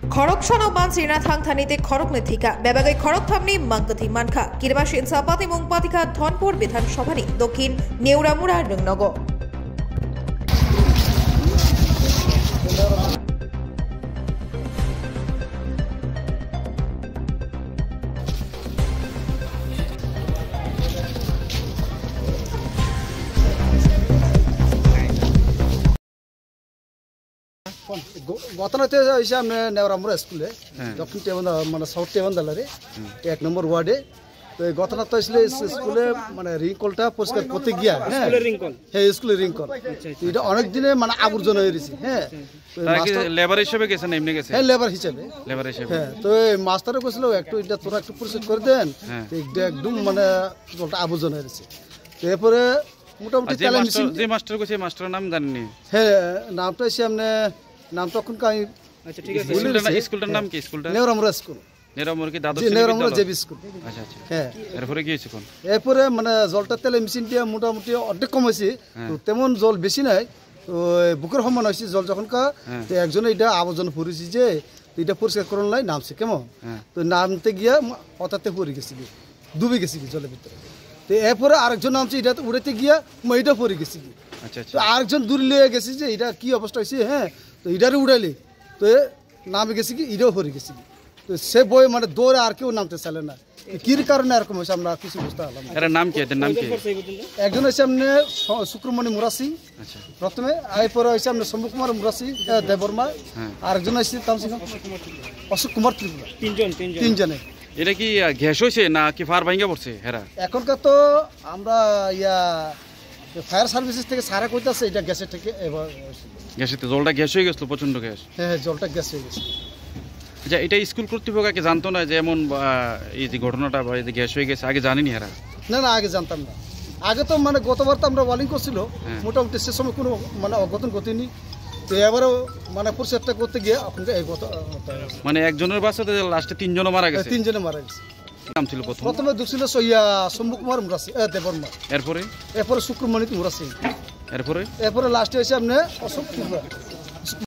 खरकसनमान श्रीनाथां थानीते खरक नेथिका बेबागै खरक थामनि मांकथि मानखा किरमासिन सापाति मुंगपातिका धनपुर विधानसभानि दक्षिण नेउरामुरा रंनग গতনাতে হইছে আমরা নেওরামুরা স্কুলে দক্ষিণ টেবন্দা মানে সাউথ টেবন্দালারে 1 নম্বর ওয়ার্ডে তো গতনাতে আসলে স্কুলে মানে রিংকলটা পরিষ্কার করতে গিয়া স্কুলের রিংকল স্কুলের রিংকল এটা অনেক দিনে মানে আবর্জনা হয়ে গেছে মাস্টার লেবার হিসেবে গেছেন এমনি গেছে লেবার হিসেবে তো মাস্টারে কইছিল একটু এটা তোরা একটু পরিষ্কার করে দেন একদম মানে জলটা আবর্জনা হয়ে গেছে এরপরে মোটামুটি যে মাস্টার কইছে মাস্টারের নাম জানেননি নামটা এসে আপনি নাম তখন আমি আচ্ছা ঠিক আছে স্কুলটার নাম কি স্কুলটা নেওরামুরা স্কুল নেওরামুরা কি দাদু নেওরামুরা জেবি স্কুল আচ্ছা এরপরে কি হইছে কোন এরপরে মানে জলটা তেলে মেশিন দিয়ে মোটামুটি অর্ধেক কম হয়েছে তো তেমন জল বেশি নাই তো বুকের সমান হয়েছে জল যখন তো একজনে এটা আবর্জনা পড়েছি যে এটা পরিষ্কার করুন নাই নামছে কেমন তো নামতে গিয়া হঠাৎ পড়ে গেছি ডুবে গেছি জলের ভিতরে তো এরপরে আরেকজন নামছে এটা উড়াইতে গিয়া এটা পড়ে গেছি আচ্ছা তো আরেকজন দূর লিয়ে গেছি যে এটা কি অবস্থা হয়েছে তো এটারে উড়াইলে তো নামে গেছি কি এটাও পড়ে গেছি তো সে বই মানে দৌড়ে আর কেউ নামতে চাইলে না কির কারণে এরকম হয়েছে আমরা কিছু বুঝতে পারলাম এর নাম কি এর নাম কি একজন হয়েছে আপনি শুক্রমণি মুরাসি প্রথমে এরপরে হয়েছে আপনি শম্ভু কুমার মুরাসি দেববর্মা আরেকজন হয়েছে অশোক কুমার ত্রিপুরা তিনজনে এটা কি গ্যাস হয়েছে না কি ফায়ার ভাঙ্গা পড়ছে হেরা এখনকার তো আমরা ফায়ার সার্ভিসেস থেকে সারা কইতাছে এটা গ্যাসের থেকে গ্যাসেতে জলটা গ্যাস হয়ে গেছিল প্রচন্ড গ্যাস জলটা গ্যাস হয়ে গেছে আচ্ছা এটা স্কুল কর্তৃপক্ষকে জানতো না যে এমন এই যে ঘটনাটা বা এই যে গ্যাস হয়ে গেছে আগে জানেনি এরা না আগে জানতাম না আগে তো মানে গতবার তো আমরা ওয়ালিং করছিল মোটামুটি সে সময় কোনো মানে অঘটন ঘটেনি তো এবারও মানে পরিষ্কারটা করতে গিয়ে আপনাকে এই মানে একজনের বাসাতে লাস্টে তিনজনও মারা গেছে নাম ছিল প্রথমে দুছিল শম্ভু কুমার মুরাসি দেববর্মা এরপরে শুক্রমণি মুরাসি এরপরে লাস্টে হয়েছে আপনি অশোক ত্রিপুরা